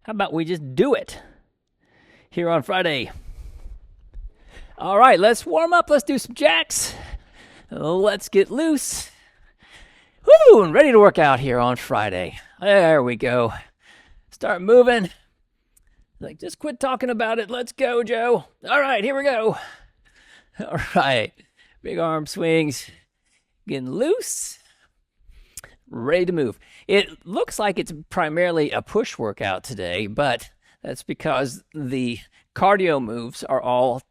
How about we just do it here on Friday? All right, let's warm up. Let's do some jacks. Let's get loose. Woo, and ready to work out here on Friday. There we go. Start moving. Like, just quit talking about it. Let's go, Joe. All right, here we go. All right. Big arm swings. Getting loose. Ready to move. It looks like it's primarily a push workout today, but that's because the cardio moves are all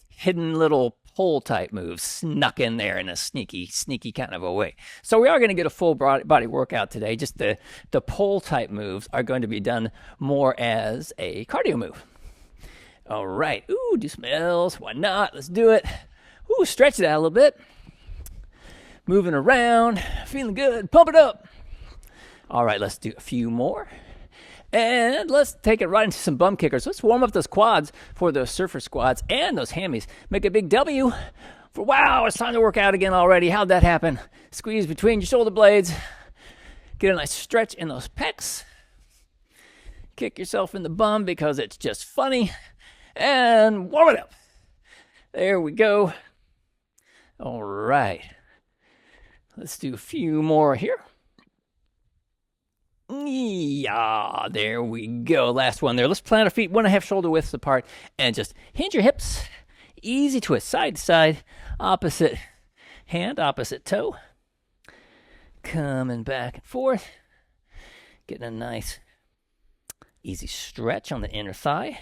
hidden little pole type moves snuck in there in a sneaky kind of a way. So we are going to get a full body workout today. Just the pole type moves are going to be done more as a cardio move. All right. Ooh, do some L's. Why not? Let's do it. Ooh, stretch it out a little bit. Moving around. Feeling good. Pump it up. All right, let's do a few more. And let's take it right into some bum kickers. Let's warm up those quads for those surfer squats and those hammies. Make a big W for, wow, it's time to work out again already. How'd that happen? Squeeze between your shoulder blades. Get a nice stretch in those pecs. Kick yourself in the bum because it's just funny. And warm it up. There we go. All right. Let's do a few more here. Yeah, there we go. Last one there. Let's plant our feet 1.5 shoulder widths apart and just hinge your hips. Easy twist, side to side, opposite hand, opposite toe. Coming back and forth. Getting a nice, easy stretch on the inner thigh.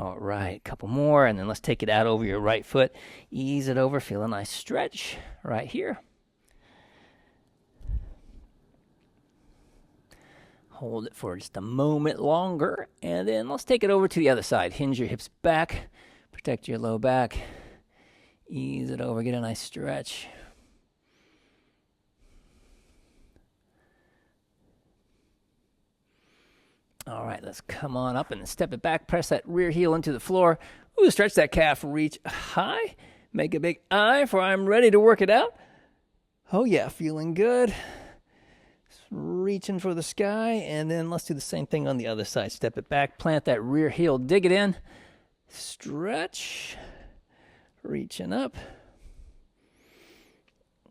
All right, a couple more, and then let's take it out over your right foot. Ease it over, feel a nice stretch right here. Hold it for just a moment longer, and then let's take it over to the other side. Hinge your hips back, protect your low back. Ease it over, get a nice stretch. All right, let's come on up and step it back. Press that rear heel into the floor. Ooh, stretch that calf, reach high. Make a big I for I'm ready to work it out. Oh yeah, feeling good. Reaching for the sky, and then let's do the same thing on the other side. Step it back, plant that rear heel, dig it in, stretch, reaching up.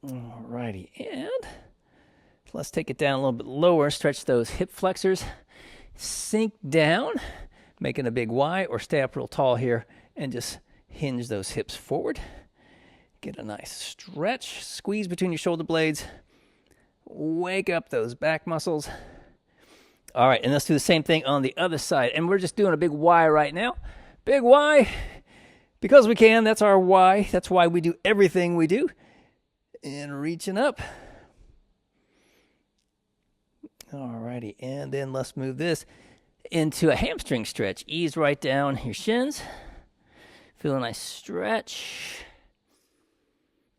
Alrighty, and let's take it down a little bit lower, stretch those hip flexors, sink down, making a big Y, or stay up real tall here, and just hinge those hips forward. Get a nice stretch, squeeze between your shoulder blades. Wake up those back muscles. All right, and let's do the same thing on the other side. And we're just doing a big Y right now. Big Y, because we can. That's our Y. That's why we do everything we do. And reaching up. All righty, and then let's move this into a hamstring stretch. Ease right down your shins. Feel a nice stretch.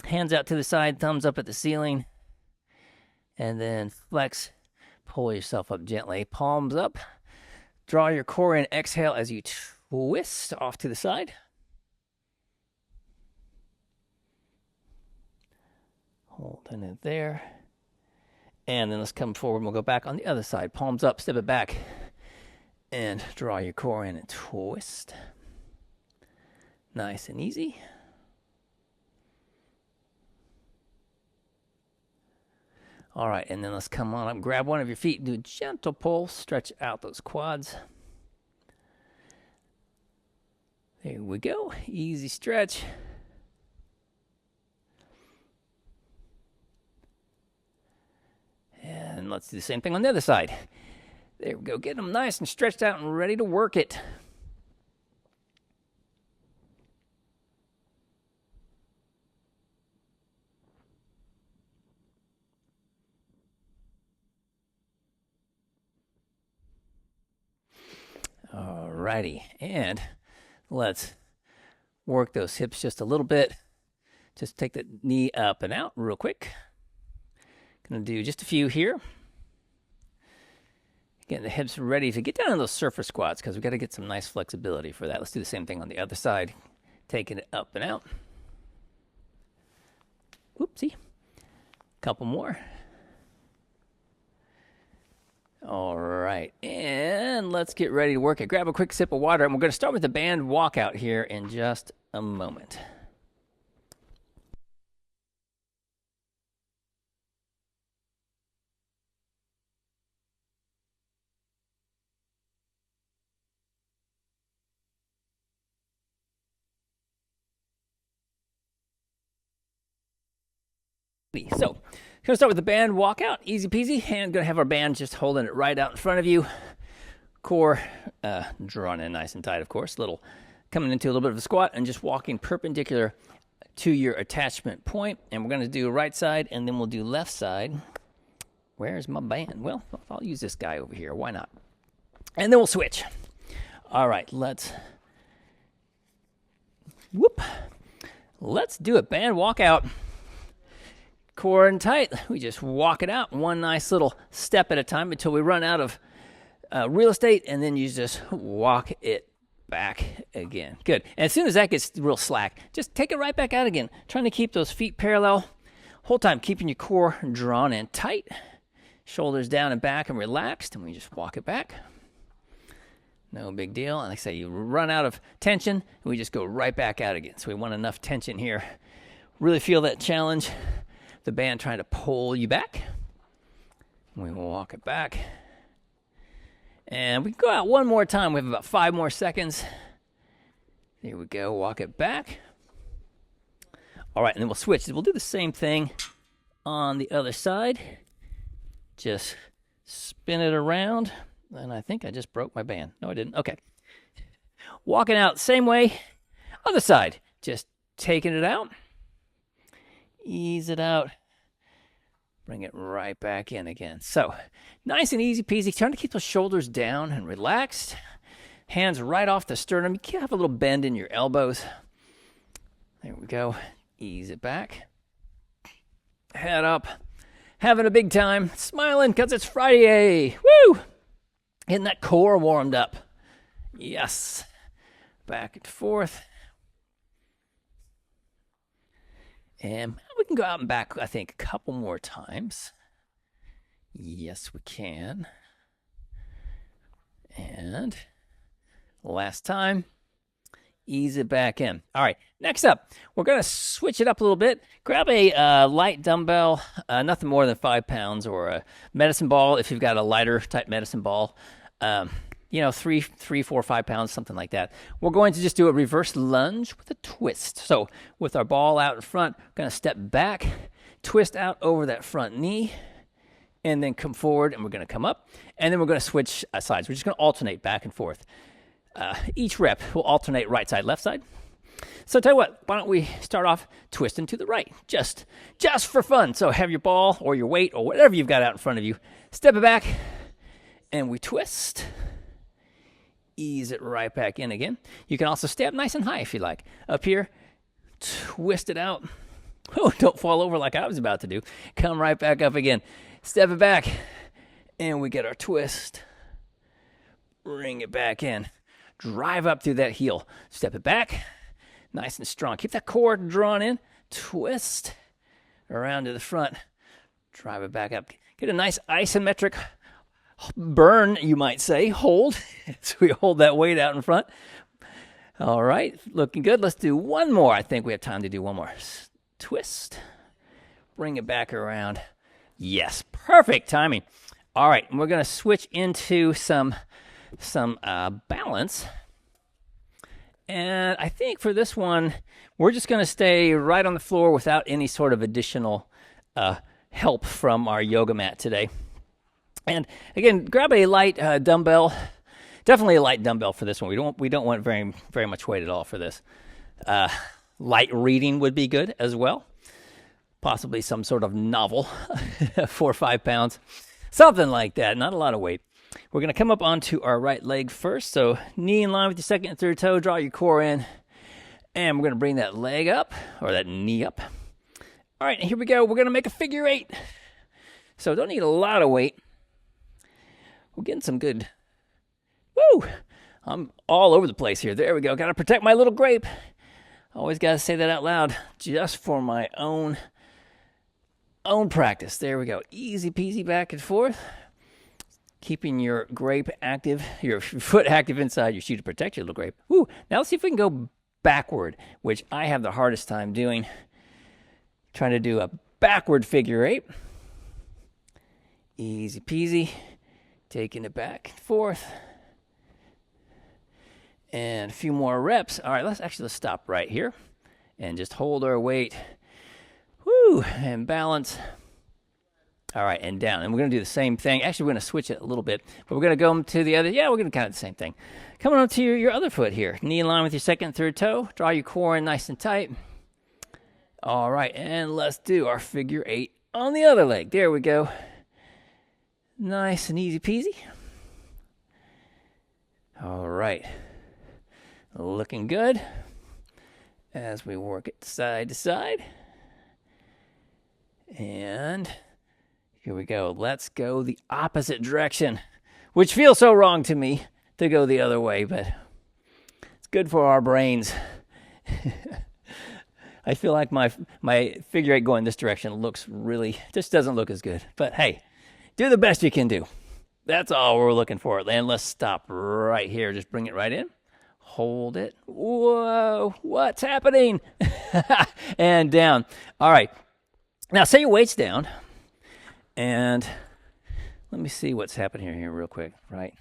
Hands out to the side, thumbs up at the ceiling. And then flex, pull yourself up gently. Palms up. Draw your core in. Exhale as you twist off to the side. Holding it there. And then let's come forward and we'll go back on the other side. Palms up, step it back. And draw your core in and twist. Nice and easy. All right, and then let's come on up, grab one of your feet, do a gentle pull, stretch out those quads. There we go, easy stretch. And let's do the same thing on the other side. There we go, get them nice and stretched out and ready to work it. Alrighty, and let's work those hips just a little bit. Just take the knee up and out real quick. Gonna do just a few here. Getting the hips ready to get down in those surfer squats because we got to get some nice flexibility for that. Let's do the same thing on the other side. Taking it up and out. Whoopsie. Couple more. All right, and and let's get ready to work it. Grab a quick sip of water, and we're going to start with the band walkout here in just a moment. So, going to start with the band walkout, easy peasy, and going to have our band just holding it right out in front of you. Core drawn in nice and tight, of course. Coming into a little bit of a squat and just walking perpendicular to your attachment point. And we're going to do right side, and then we'll do left side. Where's my band? Well, I'll use this guy over here. Why not? And then we'll switch. All right, let's do it. Band walkout. Core and tight. We just walk it out one nice little step at a time until we run out of real estate, and then you just walk it back again. Good. And as soon as that gets real slack, just take it right back out again. Trying to keep those feet parallel. Whole time keeping your core drawn in tight. Shoulders down and back and relaxed, and we just walk it back. No big deal. And like I say, you run out of tension, and we just go right back out again. So we want enough tension here. Really feel that challenge. The band trying to pull you back. We will walk it back. And we can go out one more time. We have about 5 more seconds. There we go. Walk it back. All right, and then we'll switch. We'll do the same thing on the other side. Just spin it around. And I think I just broke my band. No, I didn't. Okay. Walking out same way. Other side. Just taking it out. Ease it out. Bring it right back in again. So, nice and easy peasy. Trying to keep those shoulders down and relaxed. Hands right off the sternum. You can have a little bend in your elbows. There we go. Ease it back. Head up. Having a big time. Smiling because it's Friday. Woo! Getting that core warmed up. Yes. Back and forth. And we can go out and back, I think, a couple more times. Yes, we can. And last time, ease it back in. All right, next up, we're going to switch it up a little bit. Grab a light dumbbell, nothing more than 5 pounds, or a medicine ball if you've got a lighter type medicine ball. 3, 4, 5 pounds, something like that. We're going to just do a reverse lunge with a twist. So with our ball out in front, we're going to step back, twist out over that front knee, and then come forward, and we're going to come up, and then we're going to switch sides. We're just going to alternate back and forth. Each rep will alternate right side, left side. So tell you what, why don't we start off twisting to the right, just for fun. So have your ball or your weight or whatever you've got out in front of you. Step it back, and we twist. Ease it right back in again. You can also stay up nice and high if you like. Up here, twist it out. Oh, don't fall over like I was about to do. Come right back up again. Step it back, and we get our twist. Bring it back in. Drive up through that heel. Step it back, nice and strong. Keep that core drawn in. Twist around to the front. Drive it back up. Get a nice isometric burn, you might say. Hold. So we hold that weight out in front. All right, looking good. Let's do one more. I think we have time to do one more. Twist. Bring it back around. Yes, perfect timing. All right, we're going to switch into some balance. And I think for this one, we're just going to stay right on the floor without any sort of additional help from our yoga mat today. And again, grab a light dumbbell. Definitely a light dumbbell for this one. We don't want very, very much weight at all for this. Light reading would be good as well. Possibly some sort of novel, 4 or 5 pounds. Something like that, not a lot of weight. We're going to come up onto our right leg first. So knee in line with your second and third toe. Draw your core in. And we're going to bring that leg up, or that knee up. All right, here we go. We're going to make a figure 8. So don't need a lot of weight. We're getting some good. Woo! I'm all over the place here. There we go. Got to protect my little grape. Always got to say that out loud just for my own practice. There we go. Easy peasy back and forth. keeping your grape active, your foot active inside your shoe to protect your little grape. Woo! Now let's see if we can go backward, which I have the hardest time doing. Trying to do a backward figure 8. Easy peasy. Taking it back and forth. And a few more reps. All right, let's stop right here and just hold our weight. Woo! And balance. All right, and down. And we're going to do the same thing. Actually, we're going to switch it a little bit, but we're going to go to the other. Yeah, we're going to kind of do the same thing. Coming on to your other foot here. Knee in line with your second and third toe. Draw your core in nice and tight. All right, and let's do our figure 8 on the other leg. There we go. Nice and easy peasy. All right. Looking good as we work it side to side. And here we go. Let's go the opposite direction, which feels so wrong to me to go the other way, but it's good for our brains. I feel like my figure 8 going this direction just doesn't look as good. But hey, do the best you can do. That's all we're looking for. And let's stop right here. Just bring it right in. Hold it. Whoa, what's happening? And down. All right. Now, say your weight's down. And let me see what's happening here real quick, right?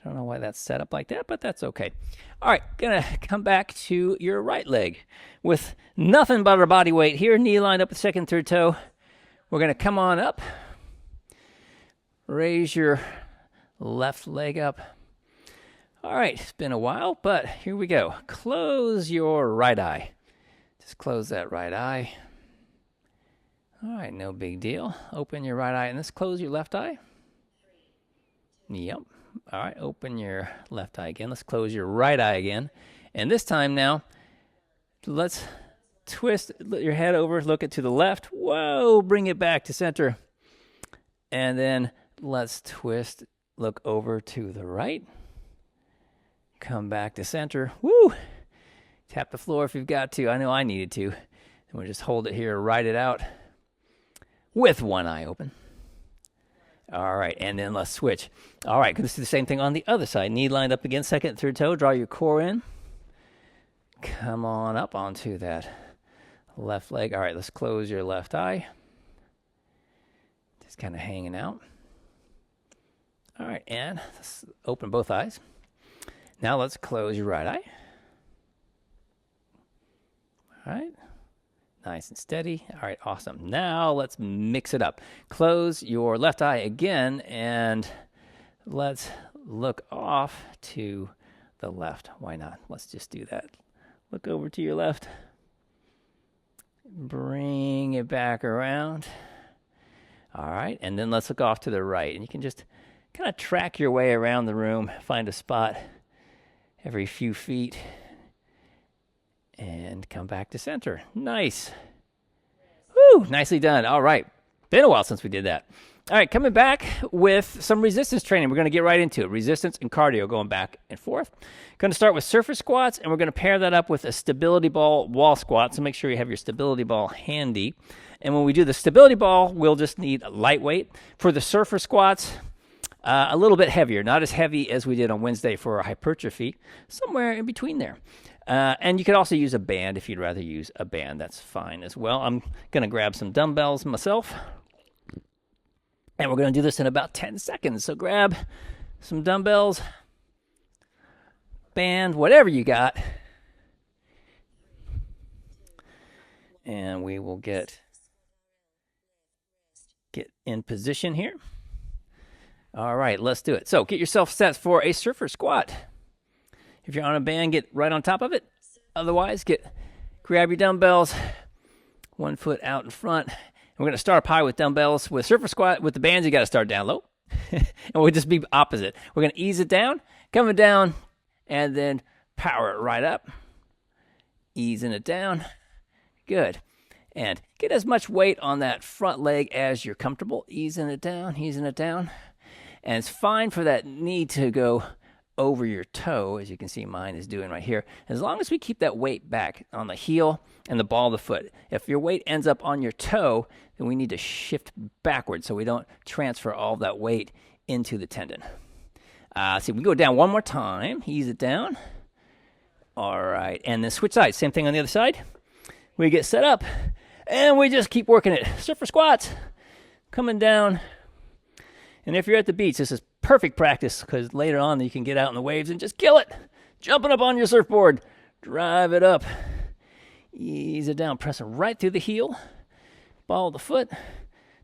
I don't know why that's set up like that, but that's okay. All right, gonna come back to your right leg with nothing but our body weight here. Knee lined up with second, third toe. We're gonna come on up. Raise your left leg up. All right, it's been a while, but here we go. Close your right eye. Just close that right eye. All right, no big deal. Open your right eye and let's close your left eye. Yep. All right, open your left eye again. Let's close your right eye again. And this time now, let's twist your head over, look it to the left. Whoa, bring it back to center. And then let's twist, look over to the right. Come back to center. Woo! Tap the floor if you've got to. I know I needed to. And we'll just hold it here, ride it out with one eye open. All right, and then let's switch. All right, let's do the same thing on the other side. Knee lined up again, second and third toe. Draw your core in. Come on up onto that left leg. All right, let's close your left eye. Just kind of hanging out. All right, and let's open both eyes. Now let's close your right eye. All right. Nice and steady. All right, awesome. Now let's mix it up. Close your left eye again, and let's look off to the left. Why not? Let's just do that. Look over to your left. Bring it back around. All right, and then let's look off to the right. And you can just kind of track your way around the room, find a spot every few feet. And come back to center. Nice. Woo, nicely done. All right. Been a while since we did that. All right, coming back with some resistance training. We're going to get right into it. Resistance and cardio going back and forth. Going to start with surface squats, and we're going to pair that up with a stability ball wall squat. So make sure you have your stability ball handy. And when we do the stability ball, we'll just need lightweight. For the surface squats, a little bit heavier. Not as heavy as we did on Wednesday for our hypertrophy. Somewhere in between there. And you could also use a band if you'd rather use a band. That's fine as well. I'm going to grab some dumbbells myself. And we're going to do this in about 10 seconds. So grab some dumbbells, band, whatever you got. And we will get in position here. All right, let's do it. So get yourself set for a surface squat. If you're on a band, get right on top of it. Otherwise, grab your dumbbells, one foot out in front. And we're going to start up high with dumbbells. With surface squat, with the bands, you got to start down low. And we'll just be opposite. We're going to ease it down, coming down, and then power it right up. Easing it down. Good. And get as much weight on that front leg as you're comfortable. Easing it down, easing it down. And it's fine for that knee to go over your toe, as you can see mine is doing right here, as long as we keep that weight back on the heel and the ball of the foot. If your weight ends up on your toe, then we need to shift backwards so we don't transfer all that weight into the tendon. See, we go down one more time. Ease it down. All right, and then switch sides. Same thing on the other side. We get set up, and we just keep working it. Surfer squats, coming down. And if you're at the beach, this is perfect practice because later on you can get out in the waves and just kill it. Jumping up on your surfboard, drive it up. Ease it down, pressing right through the heel. Ball of the foot,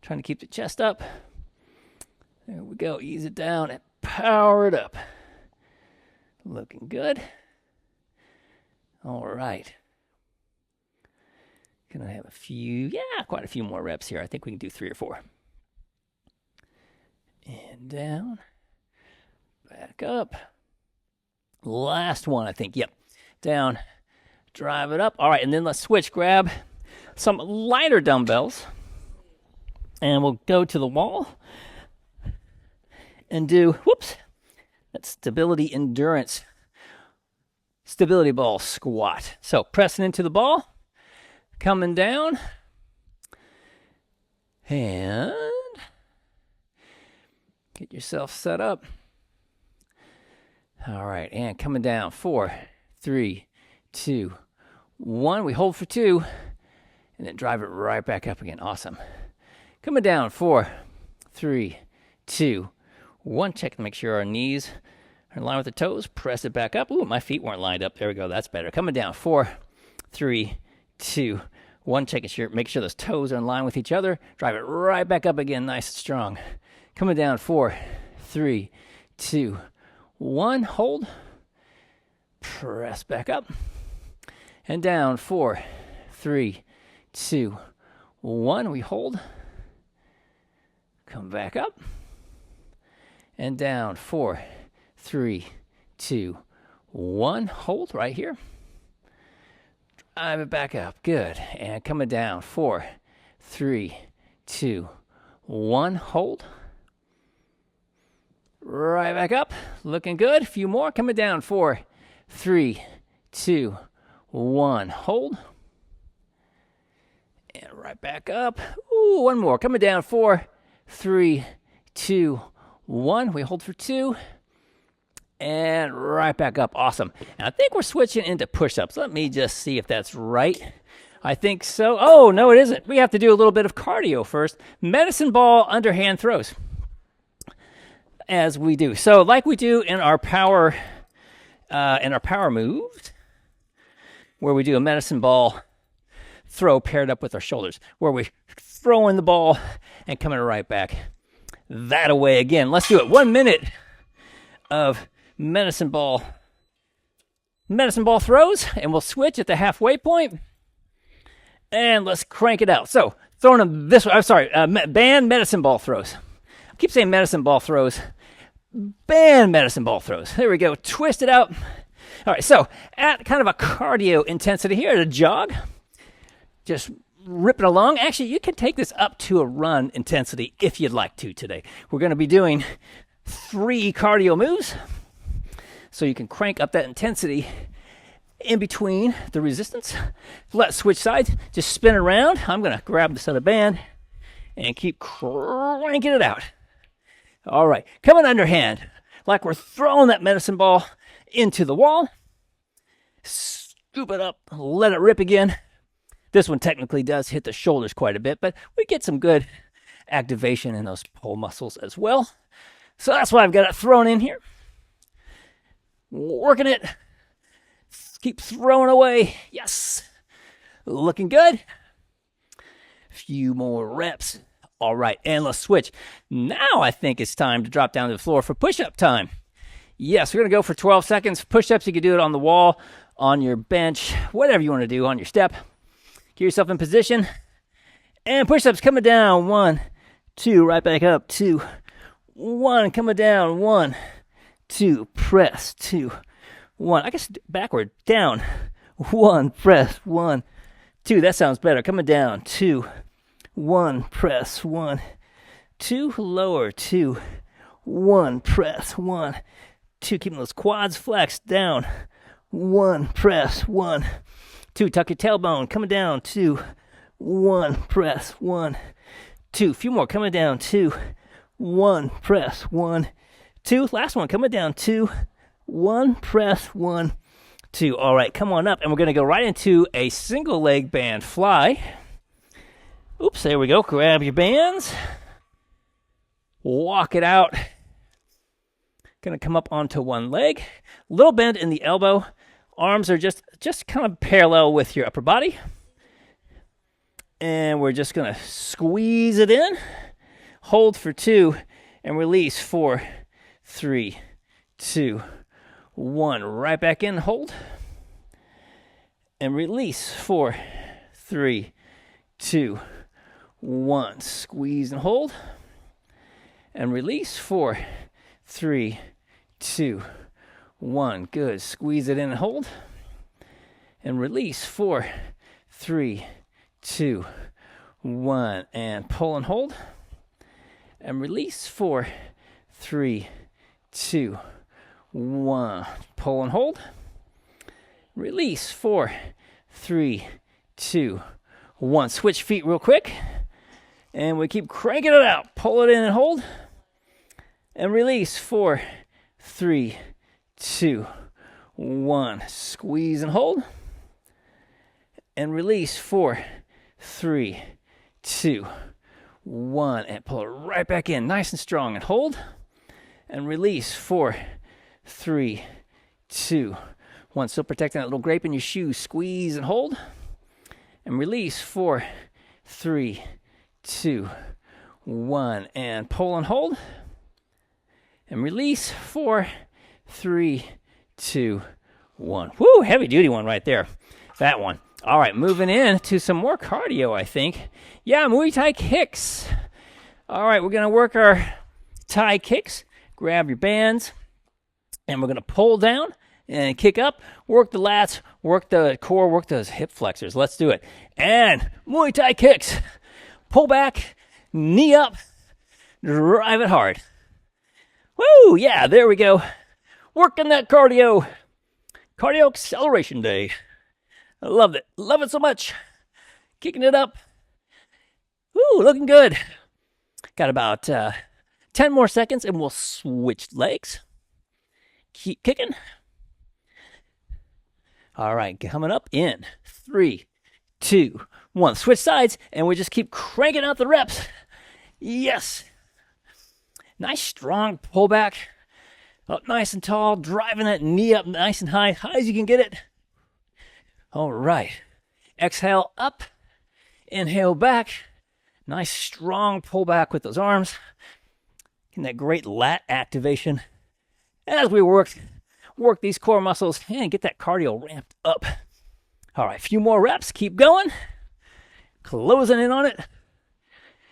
trying to keep the chest up. There we go, ease it down and power it up. Looking good. All right. Gonna have quite a few more reps here. I think we can do 3 or 4. And down, back up. Last one, I think. Yep. Down, drive it up. All right, and then let's switch. Grab some lighter dumbbells, and we'll go to the wall and do, that stability endurance, stability ball squat. So pressing into the ball, coming down, and get yourself set up. All right, and coming down. 4, 3, 2, 1. We hold for 2, and then drive it right back up again. Awesome. Coming down. 4, 3, 2, 1. Check to make sure our knees are in line with the toes. Press it back up. Ooh, my feet weren't lined up. There we go. That's better. Coming down. 4, 3, 2, 1. Make sure those toes are in line with each other. Drive it right back up again. Nice and strong. Coming down. 4, 3, 2, 1. Hold. Press back up. And down. 4, 3, 2, 1. We hold. Come back up. And down. 4, 3, 2, 1. Hold right here. Drive it back up. Good. And coming down. 4, 3, 2, 1. Hold. Right back up. Looking good. A few more. Coming down. 4, 3, 2, 1. Hold. And right back up. Ooh, one more. Coming down. 4, 3, 2, 1. We hold for 2. And right back up. Awesome. And I think we're switching into push-ups. Let me just see if that's right. I think so. Oh, no, it isn't. We have to do a little bit of cardio first. Medicine ball underhand throws. As we do. So like we do in our power moves, where we do a medicine ball throw paired up with our shoulders, where we throw in the ball and coming right back that away again. Let's do it. 1 minute of medicine ball throws, and we'll switch at the halfway point, and let's crank it out. So throwing them this way. I'm sorry, band medicine ball throws. I keep saying medicine ball throws. Band medicine ball throws. There we go. Twist it out. All right, so at kind of a cardio intensity here, at a jog, just ripping along. Actually, you can take this up to a run intensity if you'd like to today. We're going to be doing 3 cardio moves, so you can crank up that intensity in between the resistance. Let's switch sides. Just spin around. I'm going to grab this other band and keep cranking it out. All right, coming underhand, like we're throwing that medicine ball into the wall. Scoop it up, let it rip again. This one technically does hit the shoulders quite a bit, but we get some good activation in those pull muscles as well. So that's why I've got it thrown in here. Working it. Keep throwing away. Yes. Looking good. Few more reps. All right, and let's switch. Now I think it's time to drop down to the floor for push-up time. Yes, we're going to go for 12 seconds. Push-ups, you can do it on the wall, on your bench, whatever you want to do, on your step. Get yourself in position. And push-ups coming down. 1, 2, right back up. 2, 1, coming down. 1, 2, press. 2, 1. I guess backward. Down. 1, press. 1, 2. That sounds better. Coming down. 2, 1, press. 1, 2, lower. 2, 1, press. 1, 2. Keeping those quads flexed. Down. 1, press. 1, 2. Tuck your tailbone. Coming down. 2, 1, press. 1, 2. A few more. Coming down. 2, 1, press, 1, 2. Last one, coming down, 2, 1, press, 1, 2. All right, come on up, and we're going to go right into a single leg band fly. Oops, there we go. Grab your bands. Walk it out. Going to come up onto one leg. Little bend in the elbow. Arms are just kind of parallel with your upper body. And we're just going to squeeze it in. Hold for 2 and release 4, 3, 2, 1. Right back in, hold. And release 4, 3, 2, 1. Squeeze and hold. And release 4, 3, 2, 1. Good. Squeeze it in and hold. And release 4, 3, 2, 1. And pull and hold. And release 4, 3, 2, 1. Pull and hold. Release 4, 3, 2, 1. Switch feet real quick. And we keep cranking it out. Pull it in and hold. And release 4, 3, 2, 1. Squeeze and hold. And release 4, 3, 2, 1. And pull it right back in. Nice and strong. And hold. And release 4, 3, 2, 1. Still protecting that little grape in your shoe. Squeeze and hold. And release 4, 3, 2, 1. And pull and hold. And release 4, 3, 2, 1. Woo, heavy duty one right there. That one. All right, moving in to some more cardio, I think. Yeah, Muay Thai kicks. All right, we're going to work our Thai kicks. Grab your bands. And we're going to pull down and kick up. Work the lats, work the core, work those hip flexors. Let's do it. And Muay Thai kicks. Pull back, knee up, drive it hard. Woo, yeah, there we go. Working that cardio. Cardio acceleration day. I loved it. Love it so much. Kicking it up. Woo, looking good. Got about 10 more seconds and we'll switch legs. Keep kicking. All right, coming up in 3, 2, 1. Switch sides and we just keep cranking out the reps. Yes. Nice strong pullback. Up nice and tall. Driving that knee up nice and high. High as you can get it. All right. Exhale up. Inhale back. Nice strong pullback with those arms. Getting that great lat activation. As we work these core muscles and get that cardio ramped up. All right. A few more reps. Keep going. Closing in on it.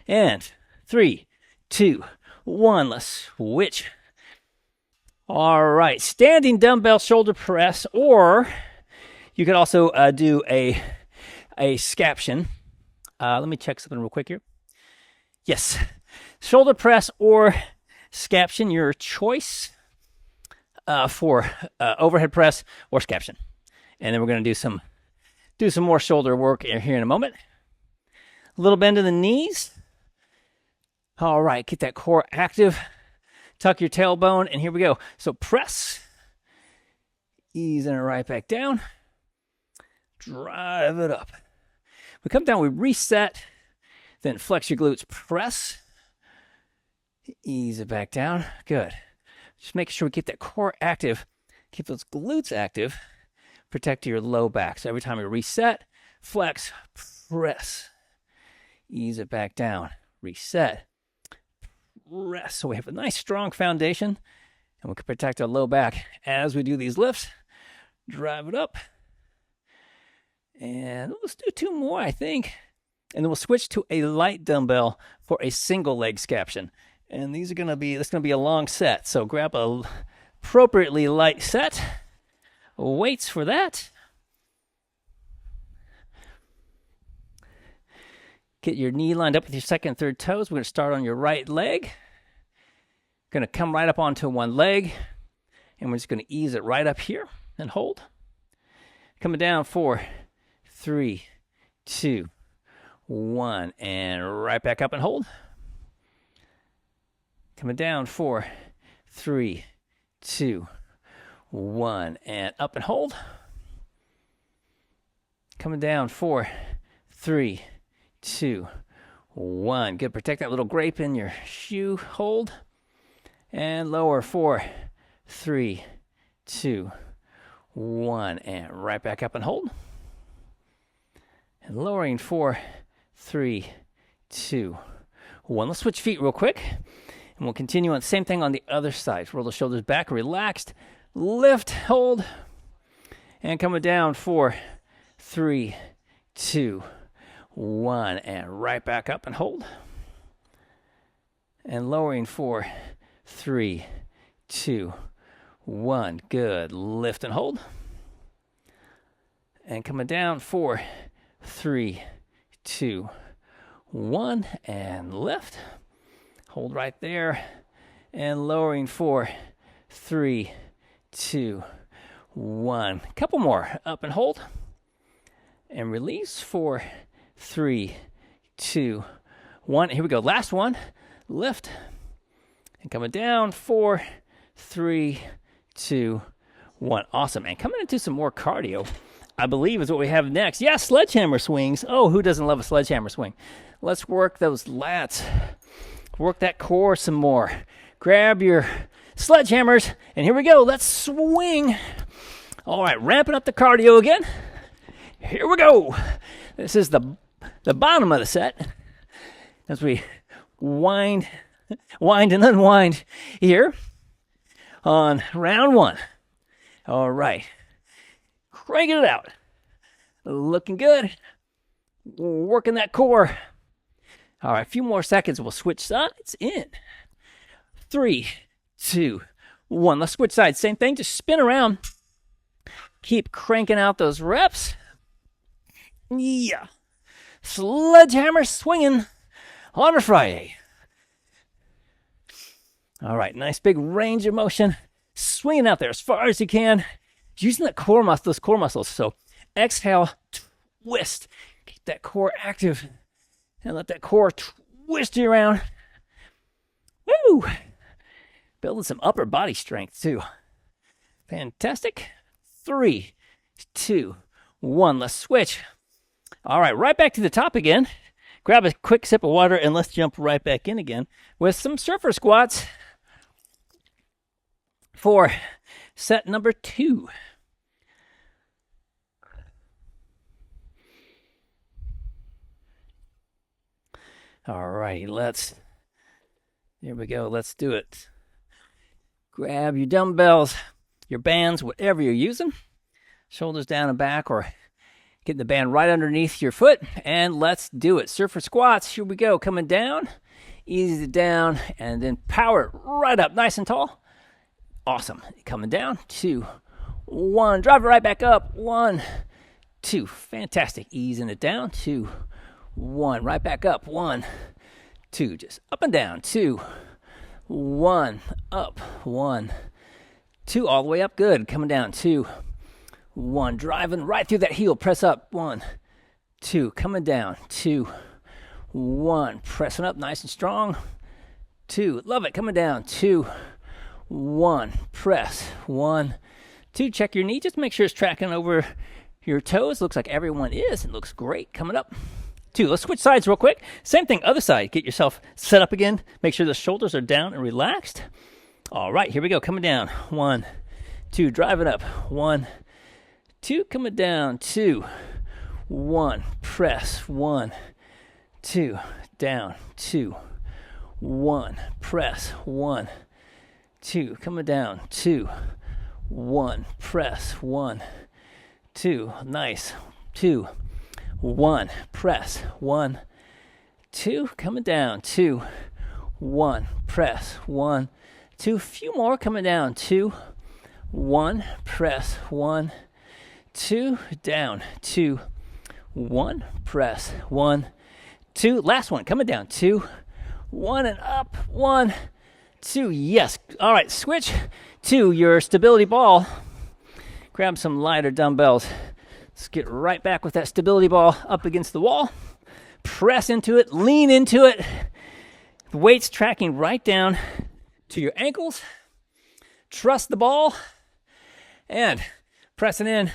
And 3, 2, 1. Let's switch. All right. Standing dumbbell shoulder press, or you could also do a scaption. Let me check something real quick here. Yes. Shoulder press or scaption, your choice for overhead press or scaption. And then we're going to do some more shoulder work here in a moment. A little bend in the knees. All right, get that core active. Tuck your tailbone, and here we go. So press. Easing it right back down. Drive it up. We come down, we reset. Then flex your glutes. Press. Ease it back down. Good. Just make sure we keep that core active. Keep those glutes active. Protect your low back. So every time we reset, flex, press. Ease it back down. Reset. Rest. So we have a nice strong foundation, and we can protect our low back as we do these lifts. Drive it up. And let's do 2 more, I think. And then we'll switch to a light dumbbell for a single leg scaption. And this is going to be a long set. So grab a appropriately light set. Weights for that. Get your knee lined up with your second and third toes. We're going to start on your right leg. Going to come right up onto one leg. And we're just going to ease it right up here and hold. Coming down 4, 3, 2, 1. And right back up and hold. coming down. 4, 3, 2, 1. And up and hold. Coming down. 4, 3, 2, 1. Good. Protect that little grape in your shoe. Hold. And lower. 4, 3, 2, 1. And right back up and hold. And lowering. 4, 3, 2, 1. Let's switch feet real quick. And we'll continue on the same thing on the other side. Roll the shoulders back. Relaxed. Lift. Hold. And coming down. 4, 3, 2, 1. And right back up and hold. And lowering. 4, 3, 2, 1. Good. Lift and hold. And coming down. 4, 3, 2, 1. And lift. Hold right there. And lowering. 4, 3, 2, 1. Couple more. Up and hold. And release. 4, 3, 2, 1. Here we go. Last one. Lift. And coming down. 4, 3, 2, 1. Awesome. And coming into some more cardio, I believe, is what we have next. Yeah, sledgehammer swings. Oh, who doesn't love a sledgehammer swing? Let's work those lats. Work that core some more. Grab your sledgehammers, and here we go. Let's swing. All right, ramping up the cardio again. Here we go. This is the bottom of the set as we wind and unwind here on round 1. All right. Cranking it out. Looking good. Working that core. All right, a few more seconds. We'll switch sides in. 3, 2, 1. Let's switch sides. Same thing. Just spin around. Keep cranking out those reps. Yeah. Sledgehammer swinging on a Friday. All right, nice big range of motion. Swinging out there as far as you can. Using that core muscle, those core muscles. So exhale, twist. Keep that core active. And let that core twist you around. Woo! Building some upper body strength too. Fantastic. 3, 2, 1. Let's switch. All right, right back to the top again. Grab a quick sip of water and let's jump right back in again with some surfer squats for set number 2. All right, here we go. Let's do it. Grab your dumbbells, your bands, whatever you're using. Shoulders down and back, or get the band right underneath your foot, and let's do it. Surfer squats. Here we go. Coming down, ease it down, and then power it right up, nice and tall. Awesome. Coming down. 2, 1. Drive it right back up. 1, 2. Fantastic. Easing it down. 2, 1. Right back up. 1, 2. Just up and down. 2, 1. Up. 1, 2. All the way up. Good. Coming down. 2, 1. Driving right through that heel. Press up. 1, 2. Coming down. 2, 1. Pressing up nice and strong. 2. Love it. Coming down. 2, 1. Press. 1, 2. Check your knee. Just make sure it's tracking over your toes. Looks like everyone is. It looks great. Coming up. 2. Let's switch sides real quick. Same thing, other side. Get yourself set up again. Make sure the shoulders are down and relaxed. All right, here we go. Coming down. 1, 2. Driving up. 1, 2. Coming down. 2, 1. Press. 1, 2. Down. 2, 1. Press. 1, 2. Coming down. 2, 1. Press. 1, 2. Nice. 2, 1. Press. 1, 2. Coming down. 2, 1. Press. 1, 2. Few more. Coming down. 2, 1. Press. 1, 2. Down. 2, 1. Press. 1, 2. Last one. Coming down. 2, 1. And up. 1, 2. Yes. All right. Switch to your stability ball. Grab some lighter dumbbells. Let's get right back with that stability ball up against the wall. Press into it. Lean into it. The weight's tracking right down to your ankles. Trust the ball. And pressing in.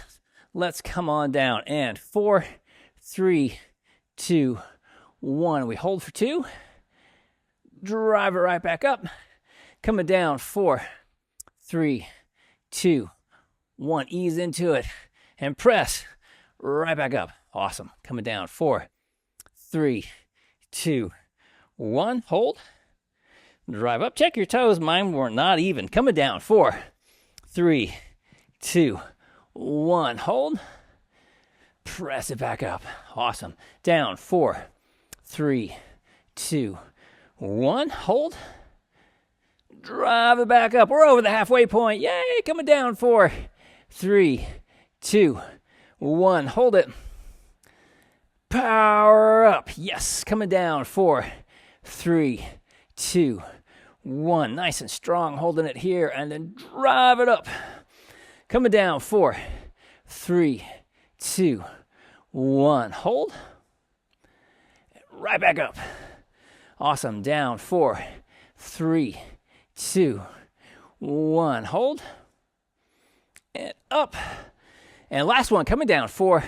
Let's come on down. And 4, 3, 2, 1. We hold for 2. Drive it right back up. Coming down. 4, 3, 2, 1. Ease into it. And press right back up. Awesome. Coming down. 4, 3, 2, 1. Hold. Drive up. Check your toes. Mine were not even. Coming down. 4, 3, 2, 1. Hold. Press it back up. Awesome. Down. 4, 3, 2, 1. Hold. Drive it back up. We're over the halfway point. Yay. Coming down. 4, 3, 2, 1. Hold it. Power up. Yes. Coming down. 4, 3, 2, 1. Nice and strong. Holding it here. And then drive it up. Coming down. 4, 3, 2, 1. Hold. Right back up. Awesome. Down. 4, 3, 2, 1. Hold. And up. And last one. Coming down. 4,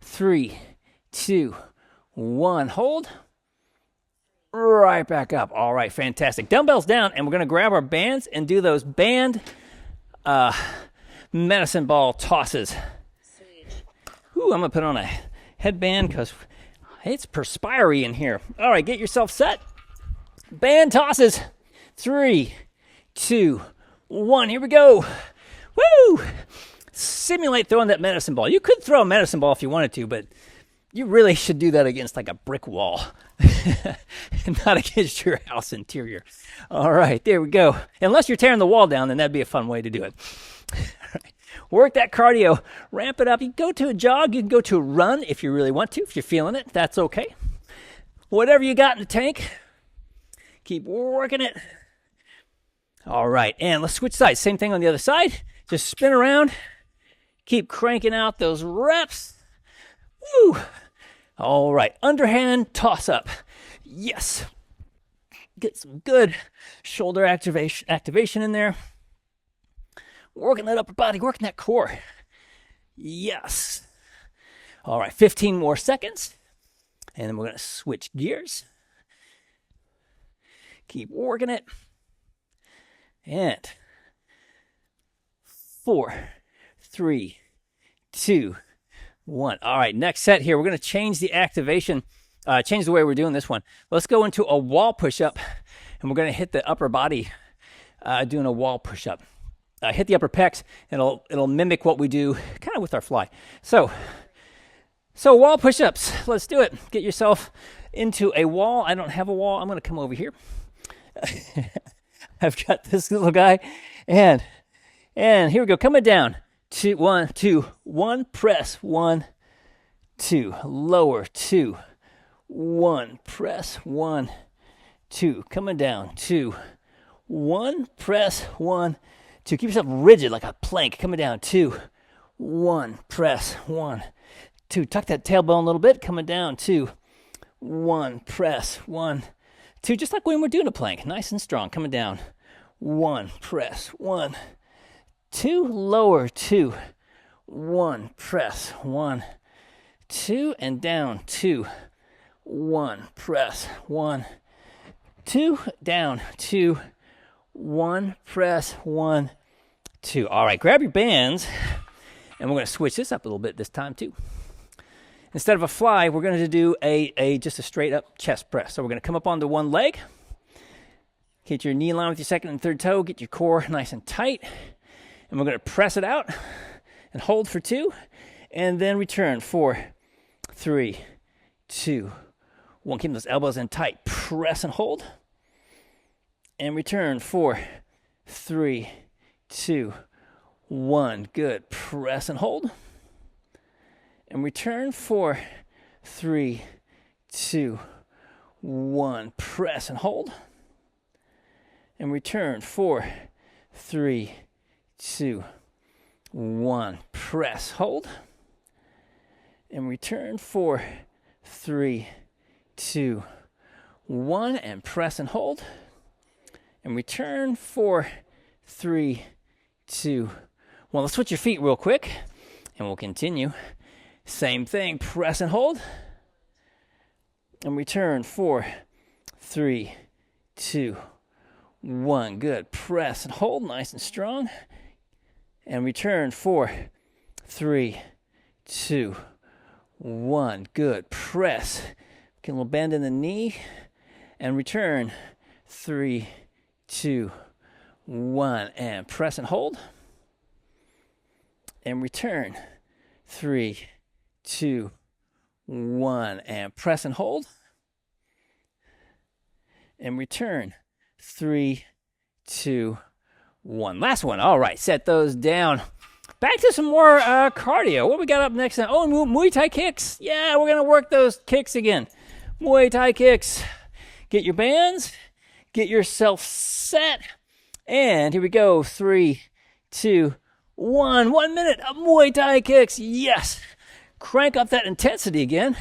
3, 2, 1. Hold. Right back up. All right. Fantastic. Dumbbells down. And we're going to grab our bands and do those band medicine ball tosses. Ooh, I'm going to put on a headband because it's perspiry in here. All right. Get yourself set. Band tosses. 3, 2, 1. Here we go. Woo! Simulate throwing that medicine ball. You could throw a medicine ball if you wanted to, but you really should do that against like a brick wall, not against your house interior. All right, there we go. Unless you're tearing the wall down, then that'd be a fun way to do it. All right. Work that cardio, ramp it up. You can go to a jog, you can go to a run if you really want to. If you're feeling it, that's okay. Whatever you got in the tank, keep working it. All right, and let's switch sides. Same thing on the other side. Just spin around. Keep cranking out those reps. Woo! All right, underhand toss up. Yes. Get some good shoulder activation in there. Working that upper body, working that core. Yes. All right, 15 more seconds. And then we're going to switch gears. Keep working it. And 4, 3, 2, 1. All right, next set here. We're going to change the activation, change the way we're doing this one. Let's go into a wall push-up, and we're going to hit the upper body doing a wall push-up. Hit the upper pecs, and it'll mimic what we do kind of with our fly. So wall push-ups. Let's do it. Get yourself into a wall. I don't have a wall. I'm going to come over here. I've got this little guy, and here we go. Coming down. 2, 1, 2, 1. Press. 1, 2. Lower. 2, 1. Press. 1, 2. Coming down. 2, 1. Press. 1, 2. Keep yourself rigid like a plank. Coming down. 2, 1. Press. 1, 2. Tuck that tailbone a little bit. Coming down. 2, 1. Press. 1, 2. Just like when we're doing a plank. Nice and strong. Coming down. 1. Press. 1, 2. Lower. 2, 1. Press. 1, 2. And down. 2, 1. Press. 1, 2. Down. 2, 1. Press. 1, 2. All right, grab your bands, and we're going to switch this up a little bit this time too. Instead of a fly, we're going to do just a straight up chest press. So we're going to come up onto one leg, get your knee in line with your second and third toe, get your core nice and tight, and we're going to press it out and hold for 2, and then return. 4, 3, 2, 1. Keep those elbows in tight. Press and hold, and return. 4, 3, 2, 1. Good. Press and hold, and return. 4, 3, 2, 1. Press and hold, and return. 4, 3, 2, 1. Press, hold, and return. 4, 3, 2, 1. And press and hold, and return. 4, 3, 2, 1. Let's switch your feet real quick, and we'll continue. Same thing, press and hold, and return. 4, 3, 2, 1. Good. Press and hold, nice and strong, and return. 4, 3, 2, 1. Good. Press. Get a little bend in the knee, and return. 3, 2, 1. And press and hold, and return. 3, 2, 1. And press and hold, and return. 3, 2, 1. Last one. All right, set those down. Back to some more cardio. What we got up next? Oh, Muay Thai kicks. Yeah, we're going to work those kicks again. Muay Thai kicks. Get your bands. Get yourself set. And here we go. 3, 2, 1. 1 minute of Muay Thai kicks. Yes. Crank up that intensity again.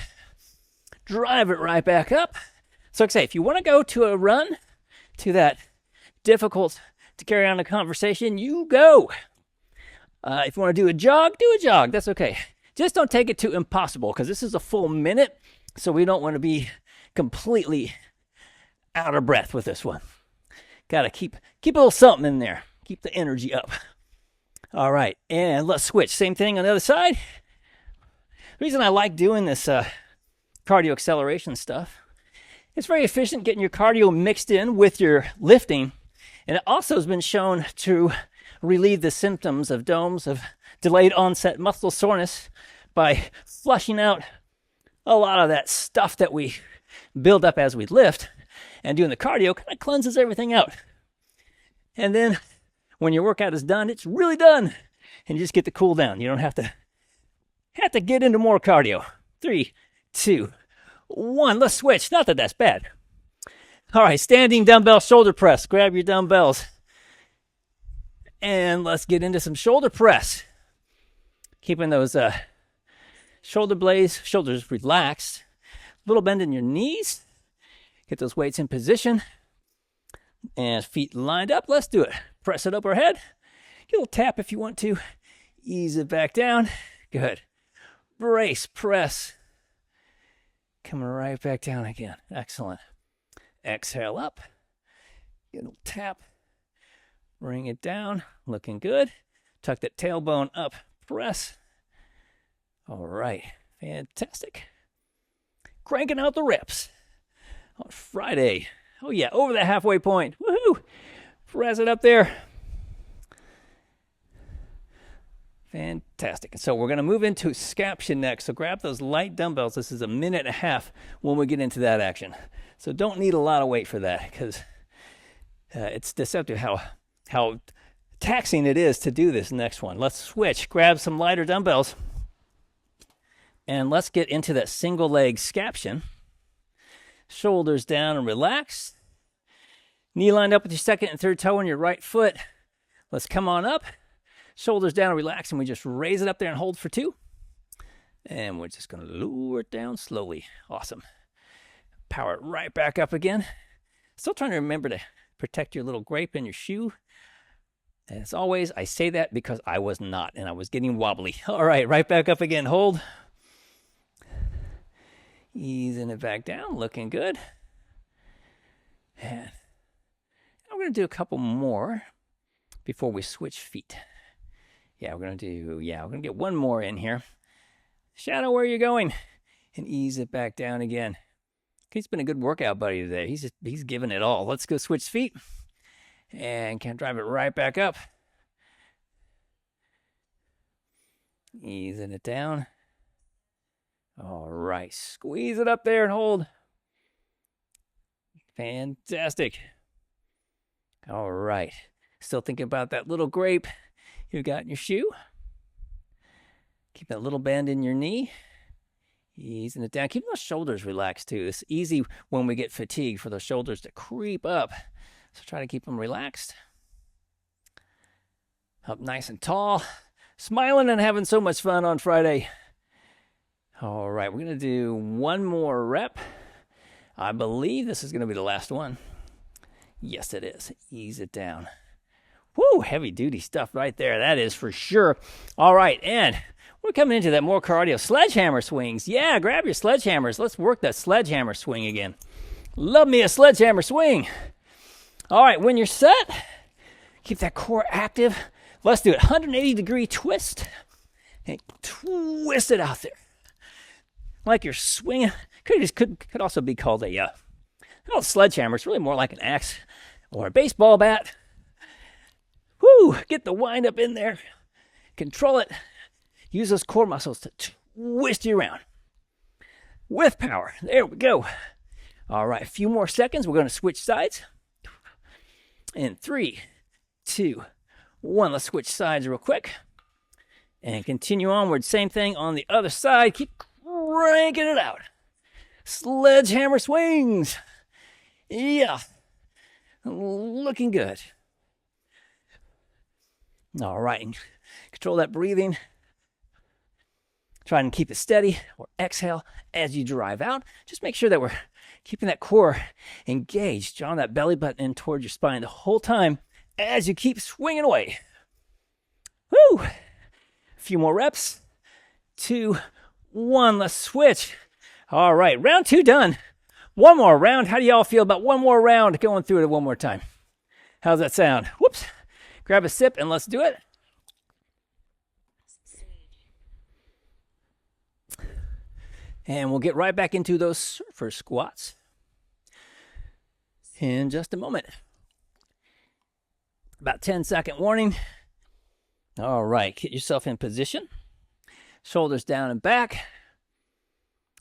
Drive it right back up. So like I say, if you want to go to a run, to that difficult to carry on a conversation, you go. If you want to do a jog, do a jog. That's okay. Just don't take it too impossible, because this is a full minute, so we don't want to be completely out of breath with this one. Got to keep a little something in there. Keep the energy up. All right, and let's switch. Same thing on the other side. The reason I like doing this cardio acceleration stuff, it's very efficient getting your cardio mixed in with your lifting, and it also has been shown to relieve the symptoms of DOMS, of delayed onset muscle soreness, by flushing out a lot of that stuff that we build up as we lift, and doing the cardio kind of cleanses everything out. And then when your workout is done, it's really done, and you just get to cool down. You don't have to get into more cardio. 3, 2, 1. Let's switch. Not that that's bad. All right, standing dumbbell shoulder press. Grab your dumbbells, and let's get into some shoulder press. Keeping those shoulders relaxed. A little bend in your knees. Get those weights in position, and feet lined up. Let's do it. Press it overhead. Get a little tap if you want to. Ease it back down. Good. Brace, press. Coming right back down again. Excellent. Exhale up. Get a little tap. Bring it down. Looking good. Tuck that tailbone up. Press. All right. Fantastic. Cranking out the reps on Friday. Oh, yeah. Over the halfway point. Woohoo. Press it up there. Fantastic. So we're going to move into scaption next. So grab those light dumbbells. This is a minute and a half when we get into that action. So don't need a lot of weight for that, because it's deceptive how taxing it is to do this next one. Let's switch. Grab some lighter dumbbells, and let's get into that single leg scaption. Shoulders down and relax. Knee lined up with your second and third toe on your right foot. Let's come on up. Shoulders down and relax, and we just raise it up there and hold for 2. And we're just going to lower it down slowly. Awesome. Power it right back up again. Still trying to remember to protect your little grape in your shoe. As always, I say that because I was not, and I was getting wobbly. All right, right back up again. Hold. Easing it back down. Looking good. And I'm going to do a couple more before we switch feet. We're going to get one more in here. Shadow, where are you going? And ease it back down again. He's been a good workout buddy today. He's giving it all. Let's go switch feet. And can drive it right back up. Easing it down. All right. Squeeze it up there and hold. Fantastic. All right. Still thinking about that little grape you got in your shoe. Keep that little bend in your knee. Easing it down. Keep those shoulders relaxed too. It's easy when we get fatigued for those shoulders to creep up. So try to keep them relaxed. Up nice and tall. Smiling and having so much fun on Friday. All right, we're going to do one more rep. I believe this is going to be the last one. Yes, it is. Ease it down. Woo, heavy duty stuff right there. That is for sure. All right, and we're coming into that more cardio. Sledgehammer swings. Yeah, grab your sledgehammers. Let's work that sledgehammer swing again. Love me a sledgehammer swing. All right, when you're set, keep that core active. Let's do it. 180-degree twist. And twist it out there. Like you're swinging. Could also be called a sledgehammer. It's really more like an axe or a baseball bat. Woo! Get the wind up in there. Control it. Use those core muscles to twist you around. With power. There we go. All right, a few more seconds. We're going to switch sides. In 3, 2, 1. Let's switch sides real quick. And continue onward. Same thing on the other side. Keep cranking it out. Sledgehammer swings. Yeah. Looking good. All right. Control that breathing. Try and keep it steady or exhale as you drive out. Just make sure that we're keeping that core engaged, drawing that belly button in towards your spine the whole time as you keep swinging away. Woo! A few more reps. 2, 1. Let's switch. All right, round 2 done. One more round. How do y'all feel about one more round? Going through it one more time. How's that sound? Whoops. Grab a sip and let's do it. And we'll get right back into those surfer squats in just a moment. About 10-second warning. All right, get yourself in position. Shoulders down and back.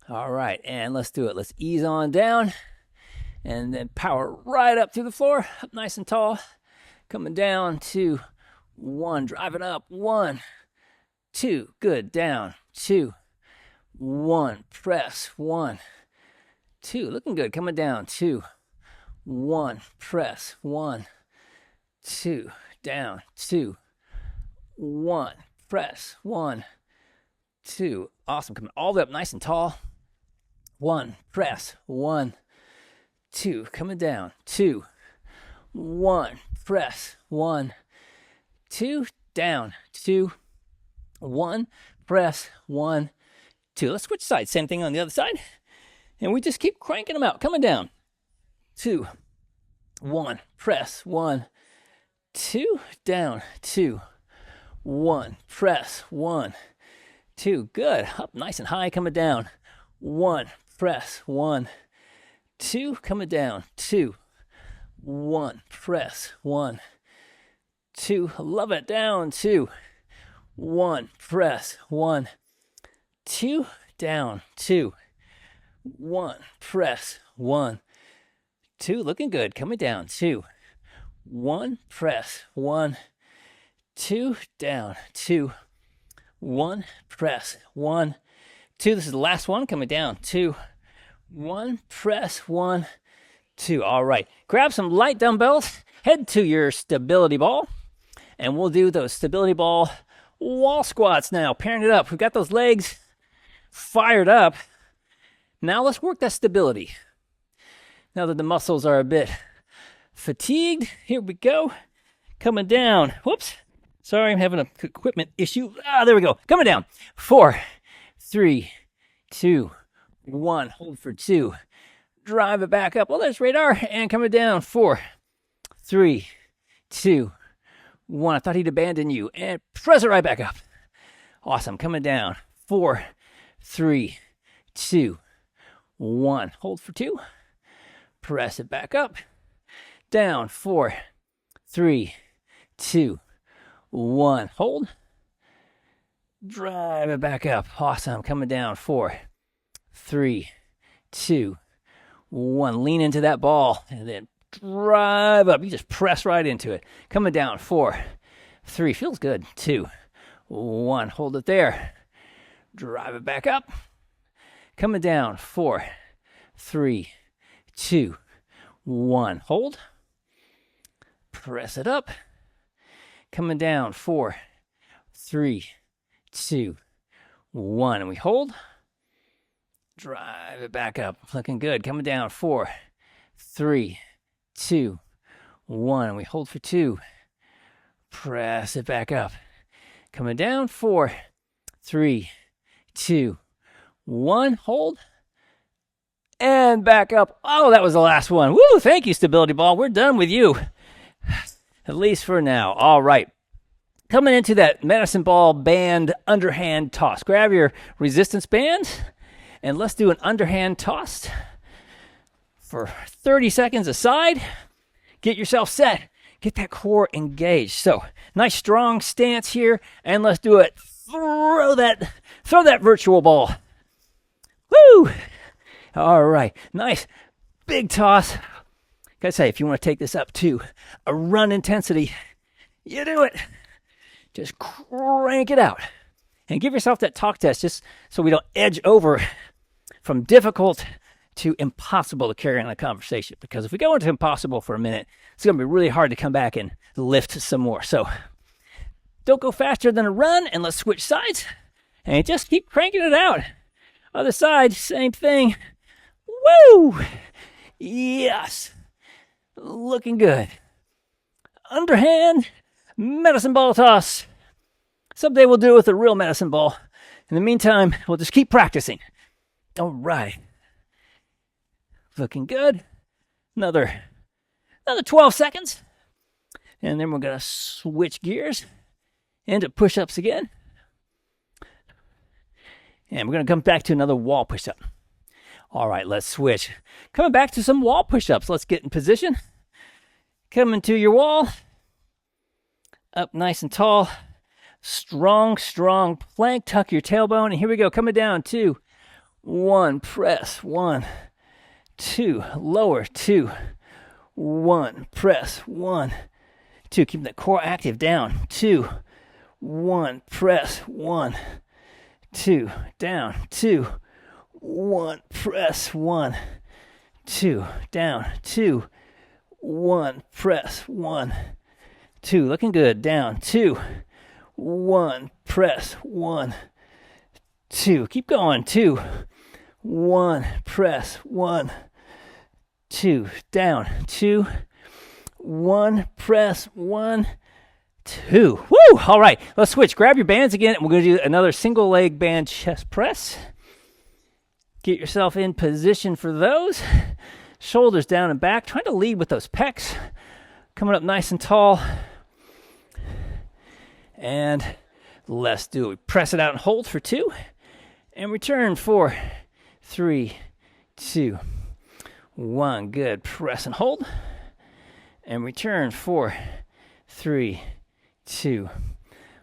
All right, and let's do it. Let's ease on down and then power right up through the floor, up nice and tall. Coming down, 2, 1, drive it up, 1, 2, good, down, 2, 1, press, 1, 2, looking good, coming down, 2, 1, press, 1, 2, down, 2, 1, press, 1, 2, awesome, coming all the way up nice and tall, 1, press, 1, 2, coming down, 2, 1, press, 1, 2, down, 2, 1, press, 1, 2. Let's switch sides. Same thing on the other side. And we just keep cranking them out. Coming down. 2, 1, press, 1, 2, down, 2, 1, press, 1, 2. Good. Up nice and high, coming down. 1, press, 1, 2, coming down. 2, 1, press, 1, 2, love it, down, 2, 1, press, 1, 2, down, 2, 1, press, 1, 2, looking good, coming down, 2, 1, press, 1, 2, down, 2, 1, press, 1, 2, this is the last one, coming down, 2, 1, press, 1, 2. All right, grab some light dumbbells, head to your stability ball, and we'll do those stability ball wall squats now, pairing it up. We've got those legs fired up. Now let's work that stability. Now that the muscles are a bit fatigued, here we go. Coming down. Whoops. Sorry, I'm having an equipment issue. There we go. Coming down. 4, 3, 2, 1. Hold for 2. Drive it back up. Well, there's radar. And coming down. 4, 3, 2, 1. I thought he'd abandon you. And press it right back up. Awesome. Coming down. 4, 3, 2, 1. Hold for 2. Press it back up. Down. 4, 3, 2, 1. Hold. Drive it back up. Awesome. Coming down. 4, 3, 2, 1. Lean into that ball and then drive up. You just press right into it. Coming down. 4, 3. Feels good. 2, 1. Hold it there. Drive it back up. Coming down. 4, 3, 2, 1. Hold. Press it up. Coming down. 4, 3, 2, 1. And we hold. Drive it back up. Looking good. Coming down. 4, 3, 2, 1. We hold for 2. Press it back up. Coming down, 4, 3, 2, 1. Hold. And back up. Oh, that was the last one. Woo, thank you, Stability Ball. We're done with you. At least for now. All right. Coming into that medicine ball band underhand toss. Grab your resistance band and let's do an underhand toss for 30 seconds aside. Get yourself set. Get that core engaged. So, nice strong stance here, and let's do it. Throw that virtual ball. Woo! All right, nice big toss. Gotta say, if you want to take this up to a run intensity, you do it. Just crank it out. And give yourself that talk test just so we don't edge over from difficult to impossible to carry on a conversation. Because if we go into impossible for a minute, it's going to be really hard to come back and lift some more. So don't go faster than a run, and let's switch sides. And just keep cranking it out. Other side, same thing. Woo! Yes. Looking good. Underhand medicine ball toss. Someday we'll do it with a real medicine ball. In the meantime, we'll just keep practicing. All right. Looking good. Another 12 seconds. And then we're going to switch gears into push-ups again. And we're going to come back to another wall push-up. All right, let's switch. Coming back to some wall push-ups. Let's get in position. Coming to your wall. Up nice and tall. Strong plank. Tuck your tailbone. And here we go. Coming down. 2, 1. Press. 1, 2. Lower. 2, 1. Press. 1, 2. Keep that core active. Down. 2, 1. Press. 1, 2. Down. 2, 1. Press. 1, 2. Down. 2, 1. Press. 1, 2. Looking good. Down. 2, 1. Press. 1, 2. Keep going. 2, 1. Press. 1, 2. Down. 2, 1. Press. 1, 2. Woo! All right. Let's switch. Grab your bands again, and we're going to do another single leg band chest press. Get yourself in position for those. Shoulders down and back. Trying to lead with those pecs. Coming up nice and tall. And let's do it. Press it out and hold for 2. And return for 3, 2, 1. Good. Press and hold. And return for 3, 2,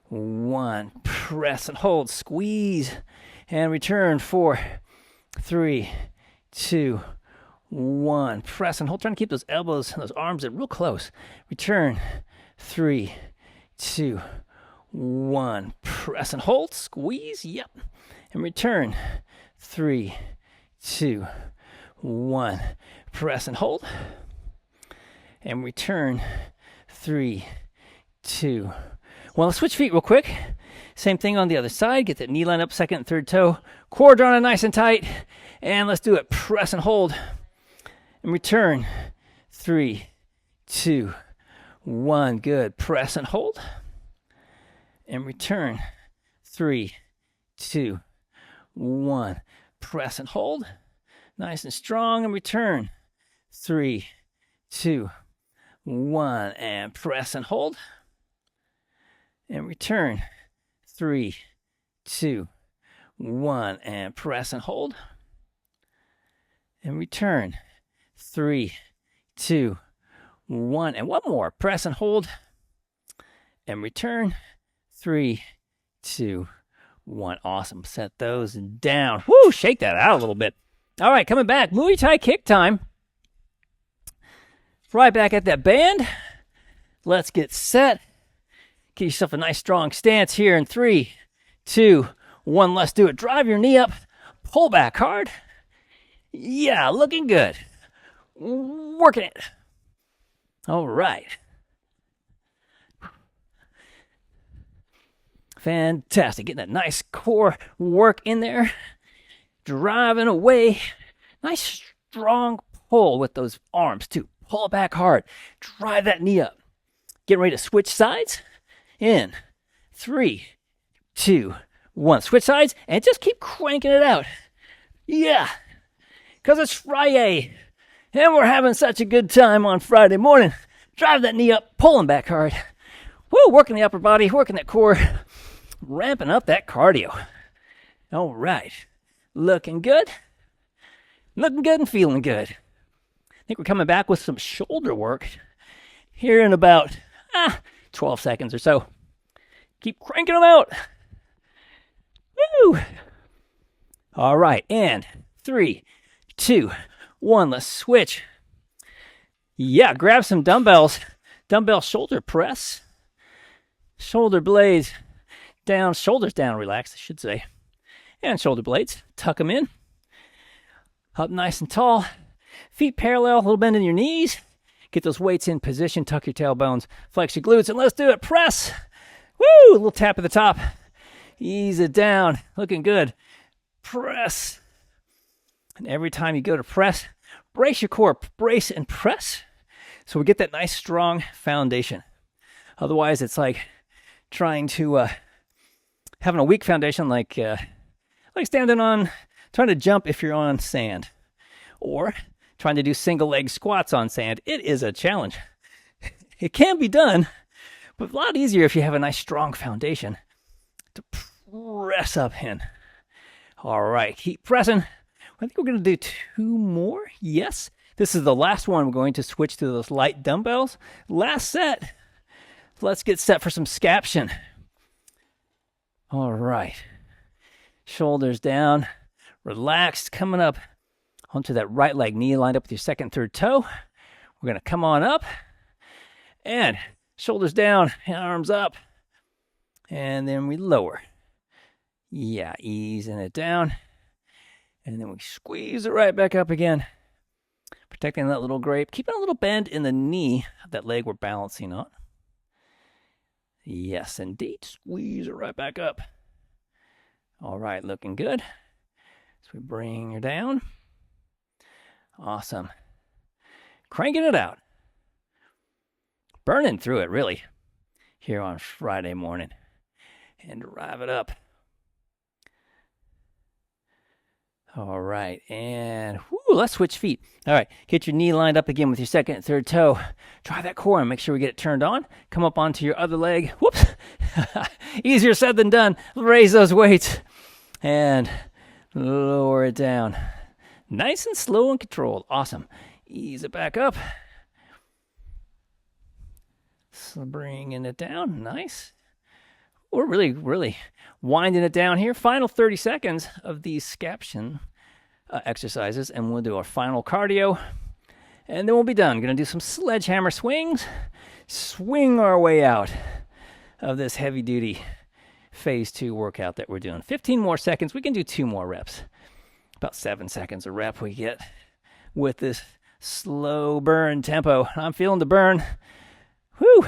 1. Press and hold. Squeeze. And return for 3, 2, 1. Press and hold. Trying to keep those elbows and those arms in real close. Return. 3, 2, 1. Press and hold. Squeeze. Yep. And return. 3, 2, 1. Press and hold. And return. 3, 2, 1. Let's switch feet real quick. Same thing on the other side. Get that knee line up, second and third toe. Core drawn in nice and tight. And let's do it. Press and hold. And return. 3, 2, 1. Good. Press and hold. And return. 3, 2, 1. Press and hold. Nice and strong. And return. 3, 2, 1. And press and hold. And return. 3, 2, 1. And press and hold. And return. 3, 2, 1. And one more. Press and hold. And return. 3, 2, 1. Awesome. Set those down. Woo! Shake that out a little bit. All right, coming back. Muay Thai kick time. Right back at that band. Let's get set. Get yourself a nice strong stance here in 3, 2, 1. Let's do it. Drive your knee up. Pull back hard. Yeah, looking good. Working it. All right. Fantastic. Getting that nice core work in there. Driving away. Nice strong pull with those arms too. Pull it back hard. Drive that knee up. Getting ready to switch sides. In 3, 2, 1. Switch sides and just keep cranking it out. Yeah, because it's Friday and we're having such a good time on Friday morning. Drive that knee up, pulling back hard. Woo, working the upper body, working that core, ramping up that cardio. All right, looking good. Looking good and feeling good. I think we're coming back with some shoulder work here in about 12 seconds or so. Keep cranking them out. Woo! All right, and 3, 2, 1. Let's switch. Yeah, grab some dumbbells. Dumbbell shoulder press. Shoulder blades down, shoulders down, relaxed, I should say. And shoulder blades, tuck them in. Up nice and tall. Feet parallel, a little bend in your knees. Get those weights in position, tuck your tailbones, flex your glutes, and let's do it. Press. Woo! A little tap at the top. Ease it down. Looking good. Press. And every time you go to press, brace your core. Brace and press. So we get that nice, strong foundation. Otherwise, it's like trying to, having a weak foundation like standing on, trying to jump if you're on sand. Or trying to do single leg squats on sand. It is a challenge. It can be done, but a lot easier if you have a nice strong foundation to press up in. All right, keep pressing. I think we're going to do 2 more. Yes, this is the last one. We're going to switch to those light dumbbells. Last set. Let's get set for some scaption. All right, shoulders down, relaxed, coming up onto that right leg, knee lined up with your second, third toe. We're going to come on up and shoulders down, arms up, and then we lower. Yeah, easing it down, and then we squeeze it right back up again, protecting that little grape, keeping a little bend in the knee of that leg we're balancing on. Yes, indeed, squeeze it right back up. All right, looking good. So we bring her down. Awesome. Cranking it out. Burning through it, really, here on Friday morning. And drive it up. All right, and let's switch feet. All right, get your knee lined up again with your second and third toe. Drive that core and make sure we get it turned on. Come up onto your other leg. Whoops. Easier said than done. Raise those weights and lower it down. Nice and slow and controlled. Awesome. Ease it back up. So bringing it down. Nice. We're really winding it down here. Final 30 seconds of these scaption exercises, and we'll do our final cardio, and then we'll be done. Going to do some sledgehammer swings. Swing our way out of this heavy-duty phase 2 workout that we're doing. 15 more seconds. We can do 2 more reps. About 7 seconds a rep we get with this slow burn tempo. I'm feeling the burn. Whew.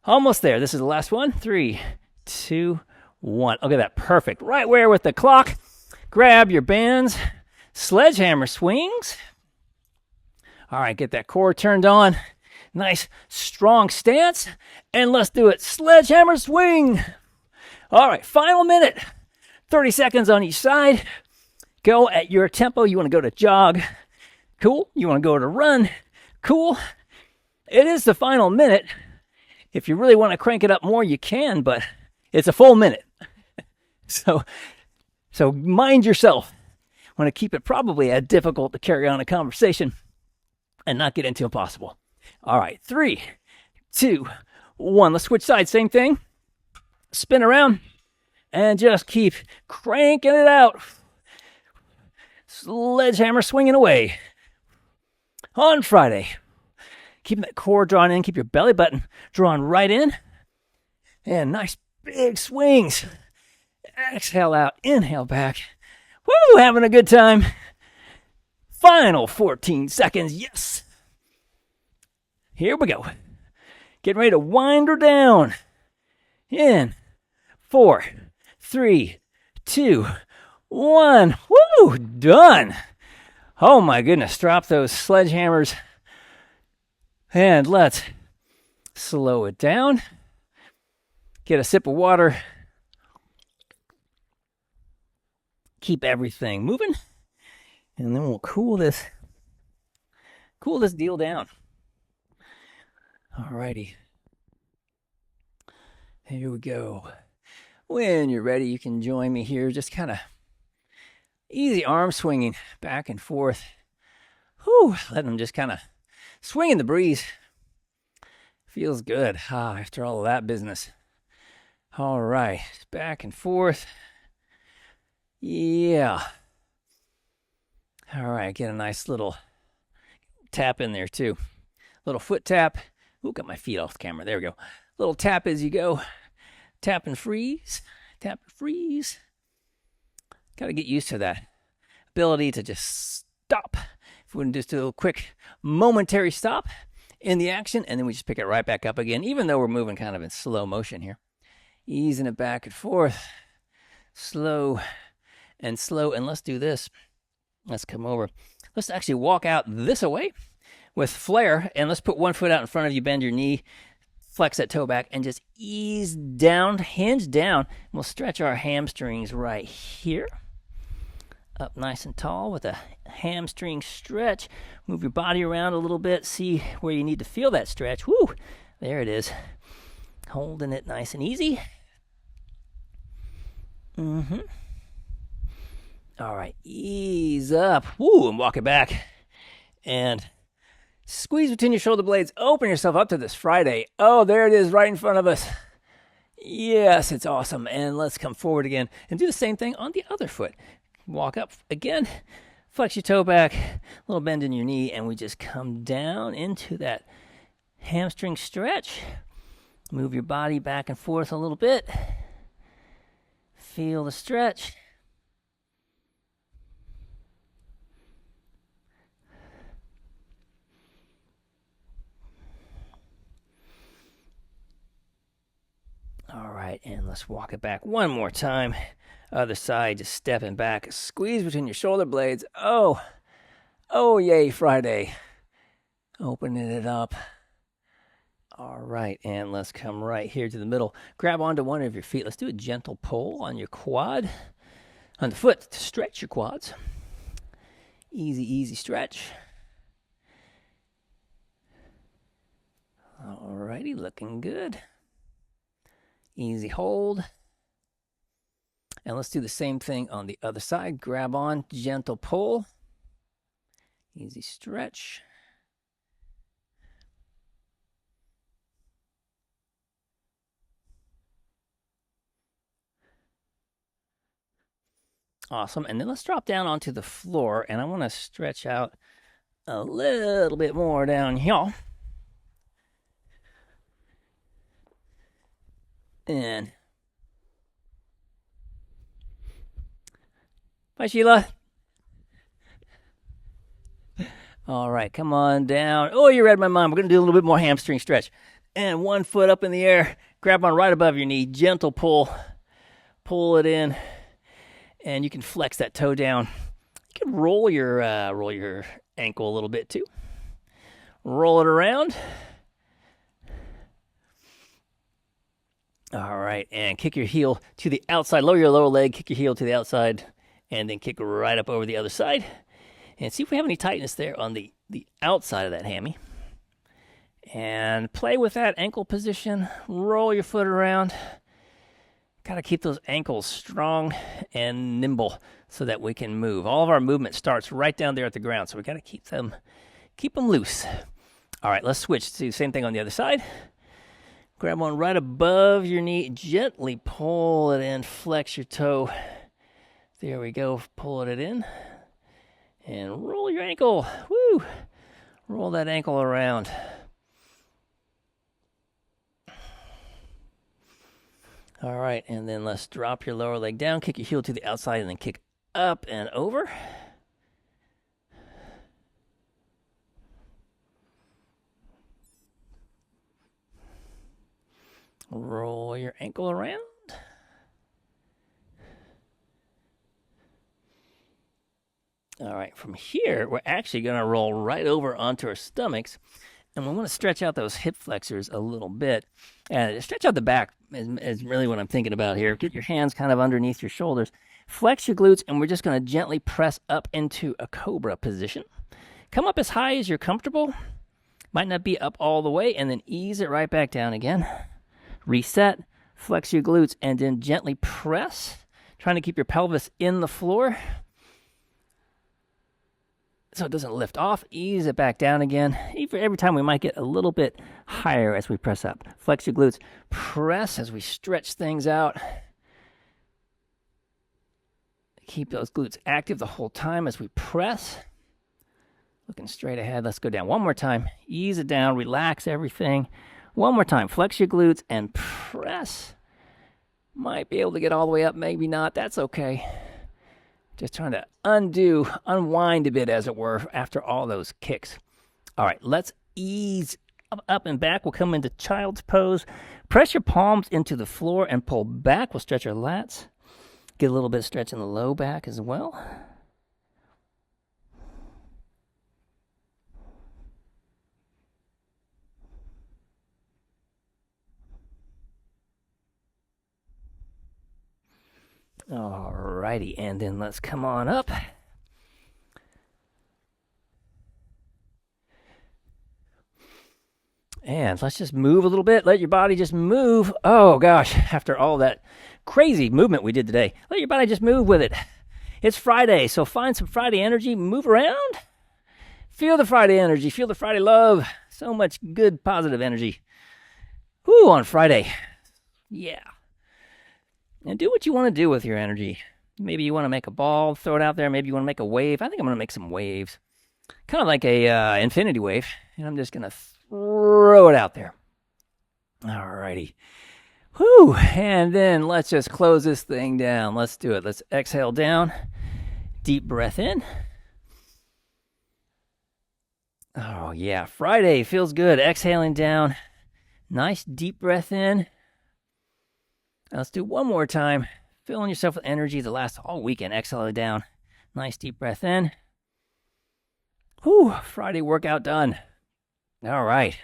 Almost there. This is the last one. 3, 2, 1. Look at that. Perfect. Right where with the clock. Grab your bands. Sledgehammer swings. All right, get that core turned on. Nice, strong stance. And let's do it. Sledgehammer swing. All right, final minute. 30 seconds on each side. Go at your tempo. You want to go to jog. Cool. You want to go to run. Cool. It is the final minute. If you really want to crank it up more, you can, but it's a full minute. So mind yourself. Want to keep it probably difficult to carry on a conversation and not get into impossible. All right, 3, 2, 1. Let's switch sides. Same thing. Spin around and just keep cranking it out. Sledgehammer swinging away. On Friday. Keeping that core drawn in. Keep your belly button drawn right in. And nice big swings. Exhale out. Inhale back. Woo! Having a good time. Final 14 seconds. Yes. Here we go. Getting ready to wind her down. In 4, 3, 2, 1. Woo! Done. Oh my goodness. Drop those sledgehammers And let's slow it down. Get a sip of water. Keep everything moving. And then we'll cool this deal down. Alrighty. Here we go. When you're ready, you can join me here. Just kind of easy arm swinging back and forth. Whew, letting them just kind of swing in the breeze. Feels good after all of that business. All right, back and forth. Yeah. All right, get a nice little tap in there too. Little foot tap. Ooh, got my feet off the camera. There we go. Little tap as you go. Tap and freeze. Tap and freeze. Got to get used to that ability to just stop. If we can just do a quick momentary stop in the action, and then we just pick it right back up again, even though we're moving kind of in slow motion here. Easing it back and forth. Slow and slow. And let's do this. Let's come over. Let's actually walk out this way with flair, and let's put one foot out in front of you, bend your knee, flex that toe back, and just ease down, hinge down. And we'll stretch our hamstrings right here. Up nice and tall with a hamstring stretch. Move your body around a little bit. See where you need to feel that stretch. Woo! There it is. Holding it nice and easy. All right, ease up. Woo, and walk it back. And squeeze between your shoulder blades. Open yourself up to this Friday. Oh, there it is right in front of us. Yes, it's awesome. And let's come forward again and do the same thing on the other foot. Walk up again. Flex your toe back. A little bend in your knee. And we just come down into that hamstring stretch. Move your body back and forth a little bit. Feel the stretch. All right, and let's walk it back one more time. Other side, just stepping back. Squeeze between your shoulder blades. Oh, yay, Friday. Opening it up. All right, and let's come right here to the middle. Grab onto one of your feet. Let's do a gentle pull on your quad. On the foot to stretch your quads. Easy stretch. All righty, looking good. Easy hold. And let's do the same thing on the other side. Grab on, gentle pull. Easy stretch. Awesome. And then let's drop down onto the floor. And I want to stretch out a little bit more down here. And bye, Sheila. All right, come on down. Oh, you read my mind. We're going to do a little bit more hamstring stretch. And one foot up in the air. Grab on right above your knee. Gentle pull. Pull it in. And you can flex that toe down. You can roll your ankle a little bit too. Roll it around. All right, and kick your heel to the outside. Lower your lower leg, kick your heel to the outside, and then kick right up over the other side. And see if we have any tightness there on the outside of that hammy. And play with that ankle position. Roll your foot around. Got to keep those ankles strong and nimble so that we can move. All of our movement starts right down there at the ground, so we got to keep them loose. All right, let's switch to the same thing on the other side. Grab one right above your knee. Gently pull it in. Flex your toe. There we go. Pull it in. And roll your ankle. Woo! Roll that ankle around. All right, and then let's drop your lower leg down. Kick your heel to the outside and then kick up and over. Roll your ankle around. All right, from here, we're actually going to roll right over onto our stomachs. And we want to stretch out those hip flexors a little bit. And stretch out the back is really what I'm thinking about here. Get your hands kind of underneath your shoulders. Flex your glutes, and we're just going to gently press up into a cobra position. Come up as high as you're comfortable. Might not be up all the way, and then ease it right back down again. Reset, flex your glutes, and then gently press, trying to keep your pelvis in the floor so it doesn't lift off. Ease it back down again. Every time we might get a little bit higher as we press up. Flex your glutes. Press as we stretch things out. Keep those glutes active the whole time as we press. Looking straight ahead. Let's go down one more time. Ease it down. Relax everything. One more time. Flex your glutes and press. Might be able to get all the way up. Maybe not. That's okay. Just trying to unwind a bit, as it were, after all those kicks. All right. Let's ease up and back. We'll come into child's pose. Press your palms into the floor and pull back. We'll stretch our lats. Get a little bit of stretch in the low back as well. All righty, and then let's come on up. And let's just move a little bit. Let your body just move. Oh, gosh, after all that crazy movement we did today, let your body just move with it. It's Friday, so find some Friday energy. Move around. Feel the Friday energy. Feel the Friday love. So much good, positive energy. Woo, on Friday. Yeah. And do what you want to do with your energy. Maybe you want to make a ball, throw it out there. Maybe you want to make a wave. I think I'm going to make some waves. Kind of like a infinity wave. And I'm just going to throw it out there. All righty. Whew. And then let's just close this thing down. Let's do it. Let's exhale down. Deep breath in. Oh, yeah. Friday feels good. Exhaling down. Nice deep breath in. Now let's do one more time. Filling yourself with energy to last all weekend. Exhale it down. Nice deep breath in. Whew, Friday workout done. All right.